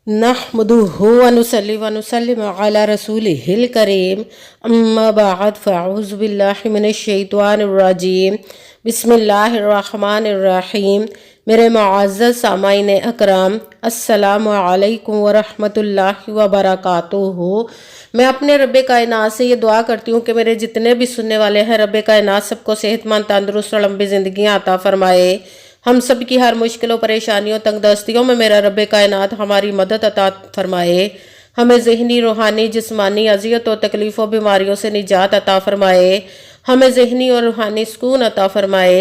नहमदुहु व नुसल्ली व नुसल्लिमु अला रसूलिहिल करीम अम्मा बाद फ़अऊज़ु बिल्लाहि मिनश शैतानिर रजीम बिस्मिल्लाहिर रहमानिर रहीम। मेरे मुअज़्ज़ज़ सामाईन अकराम, अस्सलामु अलैकुम व रहमतुल्लाहि व बरकातुहू। मैं अपने रब्बे कायनात से ये दुआ करती हूँ कि मेरे जितने भी सुनने वाले हैं, रब्बे कायनात सबको सेहतमंद, तंदुरुस्त और लंबी ज़िंदगियाँ अता फ़रमाए। हम सब की हर मुश्किलों, परेशानियों, तंगदस्तियों में मेरा रब्बे कायनात हमारी मदद अता फरमाए। हमें ज़हनी, रूहानी, जिस्मानी अज़ियत और तकलीफ़ों, बीमारियों से निजात अता फरमाए। हमें ज़हनी और रूहानी सुकून अता फरमाए।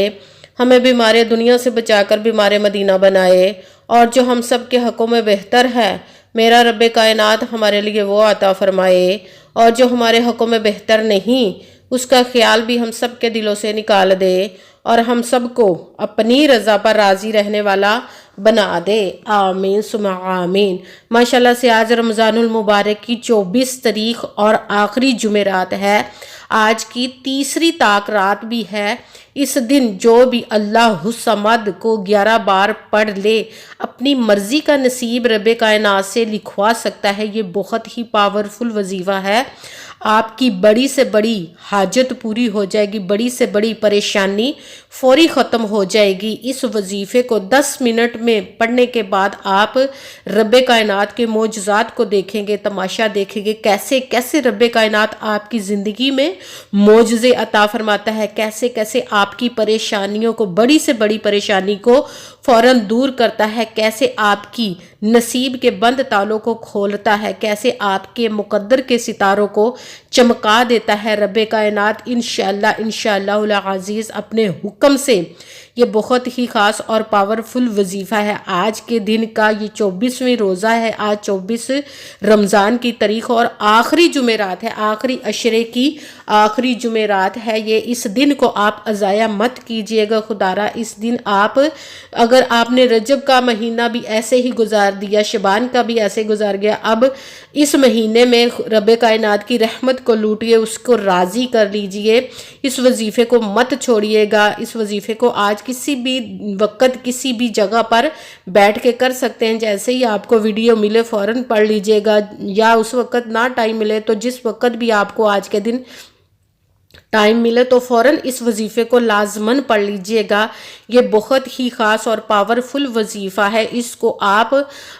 हमें बीमार दुनिया से बचाकर बीमार मदीना बनाए। और जो हम सब के हक़ों में बेहतर है, मेरा रब्बे कायनात हमारे लिए वो अता फरमाए। और जो हमारे हक़ों में बेहतर नहीं, उसका ख्याल भी हम सब के दिलों से निकाल दे और हम सबको अपनी रज़ा पर राज़ी रहने वाला बना दे। आमीन सुमा आमीन। माशाल्लाह से आज रमज़ानुल मुबारक की 24 तारीख और आखिरी जुमेरात है। आज की तीसरी ताक रात भी है। इस दिन जो भी अल्लाह समद को 11 बार पढ़ ले, अपनी मर्ज़ी का नसीब रब्बे कायनात से लिखवा सकता है। ये बहुत ही पावरफुल वजीफ़ा है। आपकी बड़ी से बड़ी हाजत पूरी हो जाएगी, बड़ी से बड़ी परेशानी फौरी ख़त्म हो जाएगी। इस वजीफ़े को 10 मिनट में पढ़ने के बाद आप रब्बे कायनात के मोजज़ात को देखेंगे, तमाशा देखेंगे, कैसे कैसे रब्बे कायनात आपकी ज़िंदगी में मोजज़े अता फरमाता है, कैसे कैसे आपकी परेशानियों को, बड़ी से बड़ी परेशानी को फ़ौरन दूर करता है, कैसे आपकी नसीब के बंद तालों को खोलता है, कैसे आपके मुकद्दर के सितारों को चमका देता है रब्बे कायनात। इंशाअल्लाह इंशाअल्लाह अज़ीज़ अपने हुक्म से ये बहुत ही ख़ास और पावरफुल वजीफ़ा है। आज के दिन का ये 24वीं रोज़ा है। आज 24 रमज़ान की तारीख और आखिरी जुमेरात है, आखिरी अशरे की आखिरी जुमेरात है ये। इस दिन को आप अज़ाया मत कीजिएगा खुदारा। इस दिन आप, अगर आपने रजब का महीना भी ऐसे ही गुजार दिया, शबान का भी ऐसे गुजार गया, अब इस महीने में रब्बे कायनात की रहमत को लूटिए, उसको राज़ी कर लीजिए। इस वजीफ़े को मत छोड़िएगा। इस वजीफ़े को आज किसी भी वक्त, किसी भी जगह पर बैठ के कर सकते हैं। जैसे ही आपको वीडियो मिले फ़ौरन पढ़ लीजिएगा, या उस वक्त ना टाइम मिले तो जिस वक्त भी आपको आज के दिन टाइम मिले तो फ़ौरन इस वजीफ़े को लाजमन पढ़ लीजिएगा। ये बहुत ही ख़ास और पावरफुल वजीफ़ा है। इसको आप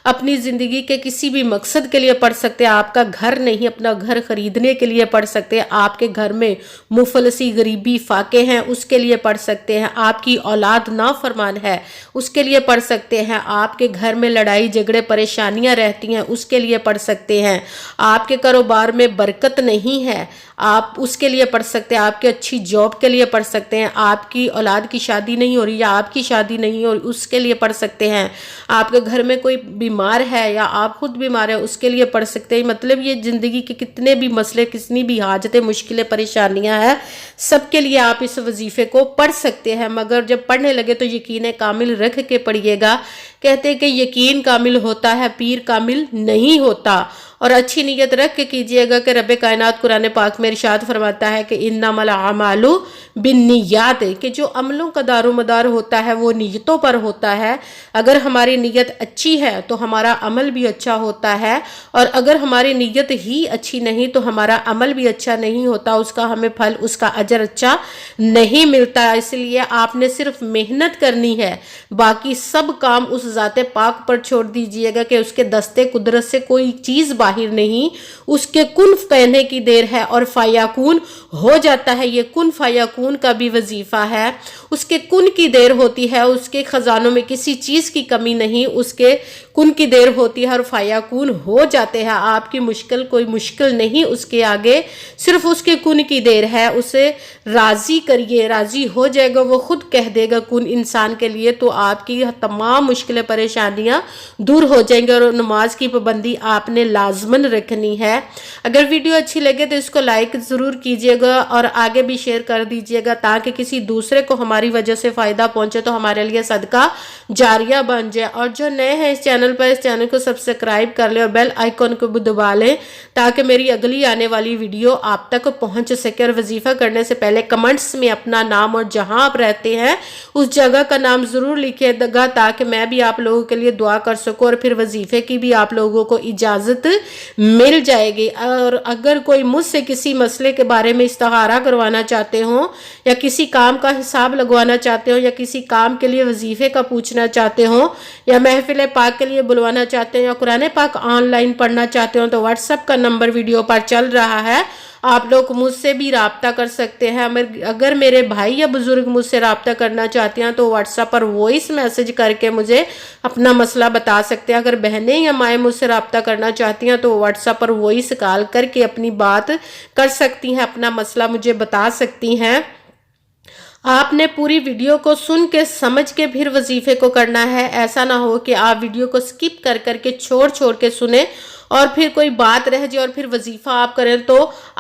अपनी ज़िंदगी के किसी भी मकसद के लिए पढ़ सकते हैं। आपका घर नहीं, अपना घर ख़रीदने के लिए पढ़ सकते हैं। आपके घर में मुफलसी, गरीबी, फाके हैं, उसके लिए पढ़ सकते हैं। आपकी औलाद नाफरमान है, उसके लिए पढ़ सकते हैं। आपके घर में लड़ाई झगड़े परेशानियां रहती हैं, उसके लिए पढ़ सकते हैं। आपके कारोबार में बरकत नहीं है, आप उसके लिए पढ़ सकते हैं। आपकी अच्छी जॉब के लिए पढ़ सकते हैं। आपकी औलाद की शादी नहीं हो रही या आपकी शादी नहीं हो रही, उसके लिए पढ़ सकते हैं। आपके घर में कोई बीमार है या आप खुद बीमार है, उसके लिए पढ़ सकते हैं। मतलब ये ज़िंदगी के कितने भी मसले, कितनी भी हाजतें, मुश्किलें, परेशानियां हैं, सबके लिए आप इस वजीफ़े को पढ़ सकते हैं। मगर जब पढ़ने लगे तो यकीन कामिल रख के पढ़िएगा। कहते हैं कि यकीन कामिल होता है, पीर कामिल नहीं होता। और अच्छी नीयत रख के कीजिएगा कि रब्बे कायनात कुरान पाक में इरशाद फरमाता है कि इन्नमल अमालु बिन्नियात, कि जो अमलों का दारोमदार होता है वो नीयतों पर होता है। अगर हमारी नीयत अच्छी है तो हमारा अमल भी अच्छा होता है, और अगर हमारी नीयत ही अच्छी नहीं तो हमारा अमल भी अच्छा नहीं होता, उसका हमें फल, उसका अजर अच्छा नहीं मिलता। इसलिए आपने सिर्फ मेहनत करनी है, बाकी सब काम उस ज़ाते पाक पर छोड़ दीजिएगा कि उसके दस्ते कुदरत से कोई चीज़ बाहर नहीं, उसके कुन कहने की देर है और फायाकून हो जाता है। ये कुन फायाकून का भी वजीफा है। उसके कुन की देर होती है, उसके खजानों में किसी चीज़ की कमी नहीं, उसके कुन की देर होती है और फायाकून हो जाते हैं। आपकी मुश्किल कोई मुश्किल नहीं उसके आगे, सिर्फ उसके कुन की देर है। उसे राज़ी करिए, राज़ी हो जाएगा, वो खुद कह देगा कुन इंसान के लिए, तो आपकी तमाम मुश्किलें, परेशानियां दूर हो जाएंगी। और नमाज की पाबंदी आपने लाजमन रखनी है। अगर वीडियो अच्छी लगे तो इसको लाइक ज़रूर कीजिएगा और आगे भी शेयर कर दीजिएगा, ताकि किसी दूसरे को हमारी वजह से फ़ायदा पहुंचे, तो हमारे लिए सदका जारिया बन जाए। और जो नए हैं इस चैनल पर, इस चैनल को सब्सक्राइब कर ले और बेल आइकन को भी दबा लें, ताकि मेरी अगली आने वाली वीडियो आप तक पहुंच सके। और वजीफ़ा करने से पहले कमेंट्स में अपना नाम और जहां आप रहते हैं उस जगह का नाम ज़रूर लिखिएगा, ताकि मैं भी آپ لوگوں کے لیے دعا کر سکوں اور پھر وظیفے کی بھی آپ لوگوں کو اجازت مل جائے گی۔ اور اگر کوئی مجھ سے کسی مسئلے کے بارے میں استخارہ کروانا چاہتے ہوں یا کسی کام کا حساب لگوانا چاہتے ہوں یا کسی کام کے لیے وظیفے کا پوچھنا چاہتے ہوں یا محفل پاک کے لیے بلوانا چاہتے ہیں یا قرآن پاک آن لائن پڑھنا چاہتے ہوں تو واٹس ایپ کا نمبر ویڈیو پر چل رہا ہے، آپ لوگ مجھ سے بھی رابطہ کر سکتے ہیں۔ اگر میرے بھائی یا بزرگ مجھ سے رابطہ کرنا چاہتے ہیں تو واٹس ایپ پر وائس میسج کر کے مجھے اپنا مسئلہ بتا سکتے ہیں۔ اگر بہنیں یا مائیں مجھ سے رابطہ کرنا چاہتی ہیں تو واٹس ایپ پر وائس کال کر کے اپنی بات کر سکتی ہیں، اپنا مسئلہ مجھے بتا سکتی ہیں۔ آپ نے پوری ویڈیو کو سن کے سمجھ کے پھر وظیفے کو کرنا ہے، ایسا نہ ہو کہ آپ ویڈیو کو سکپ کر کے چھوڑ کے سنیں اور پھر کوئی بات رہ جائے اور پھر وظیفہ آپ کریں تو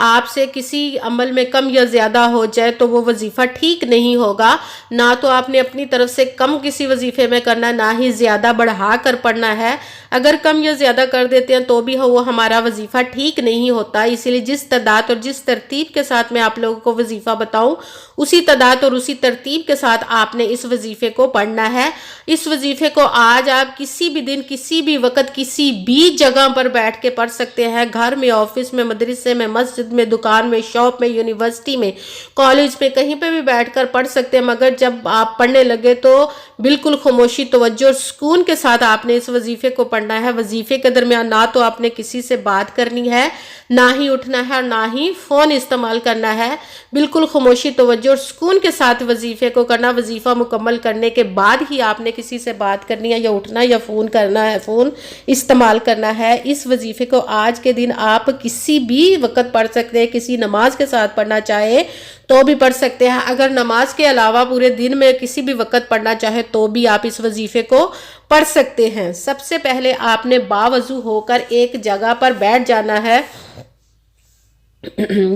آپ سے کسی عمل میں کم یا زیادہ ہو جائے تو وہ وظیفہ ٹھیک نہیں ہوگا۔ نہ تو آپ نے اپنی طرف سے کم کسی وظیفے میں کرنا، نہ ہی زیادہ بڑھا کر پڑھنا ہے۔ اگر کم یا زیادہ کر دیتے ہیں تو بھی وہ ہمارا وظیفہ ٹھیک نہیں ہوتا۔ اسی لیے جس تعداد اور جس ترتیب کے ساتھ میں آپ لوگوں کو وظیفہ بتاؤں اسی تعداد اور اسی ترتیب کے ساتھ آپ نے اس وظیفے کو پڑھنا ہے۔ اس وظیفے کو آج آپ کسی بھی دن کسی بھی وقت کسی بھی جگہ پر بیٹھ کے پڑھ سکتے ہیں، گھر میں، آفس میں، مدرسے میں، مسجد میں، دکان میں، شاپ میں، یونیورسٹی میں، کالج میں، کہیں پہ بھی بیٹھ کر پڑھ سکتے ہیں، مگر جب آپ پڑھنے لگے تو بالکل خاموشی، توجہ اور سکون کے ساتھ آپ نے اس وظیفے کو پڑھنا ہے۔ وظیفے کے درمیان نہ تو آپ نے کسی سے بات کرنی ہے، نہ ہی اٹھنا ہے اور نہ ہی فون استعمال کرنا ہے۔ بالکل خاموشی، توجہ اور سکون کے ساتھ وظیفے کو کرنا۔ وظیفہ مکمل کرنے کے بعد ہی آپ نے کسی سے بات کرنی ہے یا اٹھنا یا فون کرنا ہے، فون استعمال کرنا ہے۔ اس وظیفے کو آج کے دن آپ کسی بھی وقت پڑھ سکتے ہیں، کسی نماز کے ساتھ پڑھنا چاہے تو بھی پڑھ سکتے ہیں، اگر نماز کے علاوہ پورے دن میں کسی بھی وقت پڑھنا چاہے تو بھی آپ اس وظیفے کو پڑھ سکتے ہیں۔ سب سے پہلے آپ نے باوضو ہو کر ایک جگہ پر بیٹھ جانا ہے۔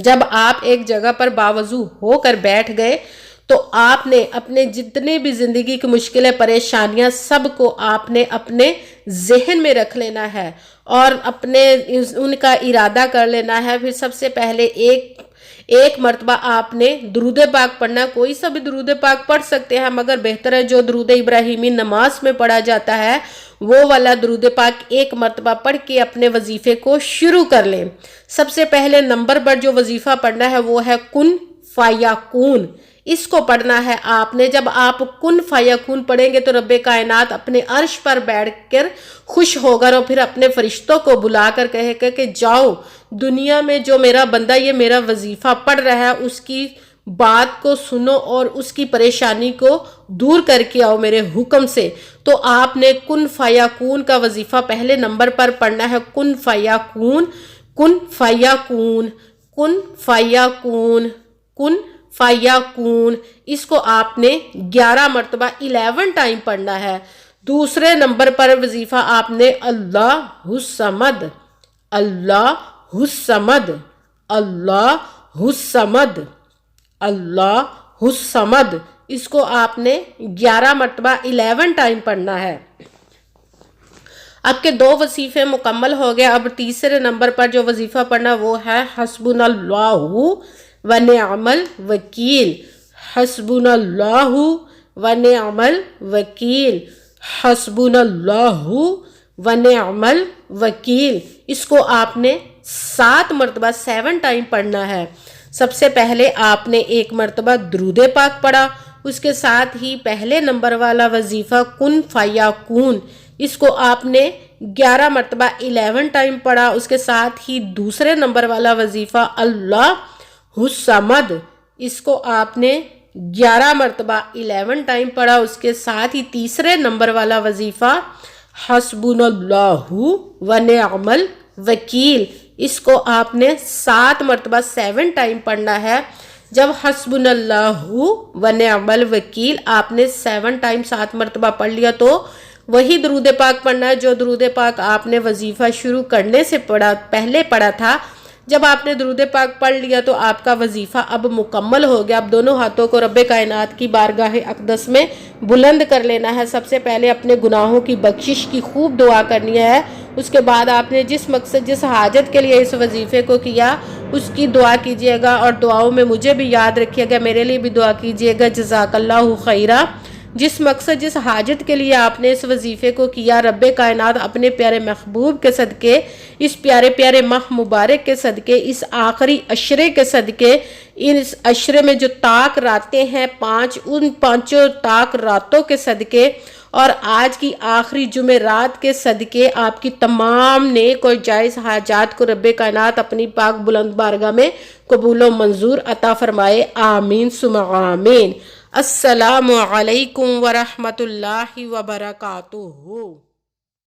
جب آپ ایک جگہ پر باوضو ہو کر بیٹھ گئے تو آپ نے اپنے جتنے بھی زندگی کی مشکلیں، پریشانیاں، سب کو آپ نے اپنے ذہن میں رکھ لینا ہے اور ان کا ارادہ کر لینا ہے۔ پھر سب سے پہلے ایک مرتبہ آپ نے درود پاک پڑھنا، کوئی سا بھی درود پاک پڑھ سکتے ہیں، مگر بہتر ہے جو درود ابراہیمی نماز میں پڑھا جاتا ہے وہ والا درود پاک ایک مرتبہ پڑھ کے اپنے وظیفے کو شروع کر لیں۔ سب سے پہلے نمبر پر جو وظیفہ پڑھنا ہے وہ ہے کن فیکون، اس کو پڑھنا ہے آپ نے۔ جب آپ کن فیکون پڑھیں گے تو رب کائنات اپنے عرش پر بیٹھ کر خوش ہوگا اور پھر اپنے فرشتوں کو بلا کر کہے گا کہ جاؤ دنیا میں جو میرا بندہ یہ میرا وظیفہ پڑھ رہا ہے اس کی بات کو سنو اور اس کی پریشانی کو دور کر کے آؤ میرے حکم سے۔ تو آپ نے کن فیکون کا وظیفہ پہلے نمبر پر پڑھنا ہے، کن فیکون، کن فیکون، کن فیکون، کن فیکون۔ اس کو آپ نے 11 مرتبہ 11 ٹائم پڑھنا ہے۔ دوسرے نمبر پر وظیفہ آپ نے اللہ الصمد، اللہ الصمد، اللہ الصمد، اللہ الصمد، اس کو آپ نے 11 مرتبہ 11 ٹائم پڑھنا ہے۔ اب کے 2 وظیفے مکمل ہو گئے، اب تیسرے نمبر پر جو وظیفہ پڑھنا وہ ہے حسبنا اللہ ونعم الوکیل، حسبنا اللہ ونعم الوکیل، حسبنا اللہ ونعم الوکیل۔ اس کو آپ نے 7 مرتبہ 7 ٹائم پڑھنا ہے۔ سب سے پہلے آپ نے 1 مرتبہ درود پاک پڑھا، اس کے ساتھ ہی پہلے نمبر والا وظیفہ کن فیکون، اس کو آپ نے 11 مرتبہ 11 ٹائم پڑھا، اس کے ساتھ ہی دوسرے نمبر والا وظیفہ اللہ الصمد، اس کو آپ نے 11 مرتبہ 11 ٹائم پڑھا، اس کے ساتھ ہی تیسرے نمبر والا وظیفہ حسبنا اللہ ونعم الوکیل، اس کو آپ نے 7 مرتبہ 7 ٹائم پڑھنا ہے۔ جب حسبنا اللہ ونعم الوکیل آپ نے 7 ٹائم 7 مرتبہ پڑھ لیا تو وہی درود پاک پڑھنا ہے جو درود پاک آپ نے وظیفہ شروع کرنے سے پہلے پڑھا تھا۔ جب آپ نے درود پاک پڑھ لیا تو آپ کا وظیفہ اب مکمل ہو گیا۔ اب دونوں ہاتھوں کو رب کائنات کی بارگاہ اقدس میں بلند کر لینا ہے۔ سب سے پہلے اپنے گناہوں کی بخشش کی خوب دعا کرنی ہے، اس کے بعد آپ نے جس مقصد جس حاجت کے لیے اس وظیفے کو کیا اس کی دعا کیجئے گا، اور دعاؤں میں مجھے بھی یاد رکھیے گا، میرے لیے بھی دعا کیجئے گا۔ جزاک اللہ خیرہ۔ جس مقصد جس حاجت کے لیے آپ نے اس وظیفے کو کیا، رب کائنات اپنے پیارے محبوب کے صدقے، اس پیارے پیارے ماہ مبارک کے صدقے، اس آخری عشرے کے صدقے، اس عشرے میں جو طاق راتیں ہیں 5، ان 5 طاق راتوں کے صدقے اور آج کی آخری جمعرات کے صدقے آپ کی تمام نیک اور جائز حاجات کو رب کائنات اپنی پاک بلند بارگاہ میں قبول و منظور عطا فرمائے، آمین ثم آمین۔ السلام علیکم ورحمۃ اللہ وبرکاتہ۔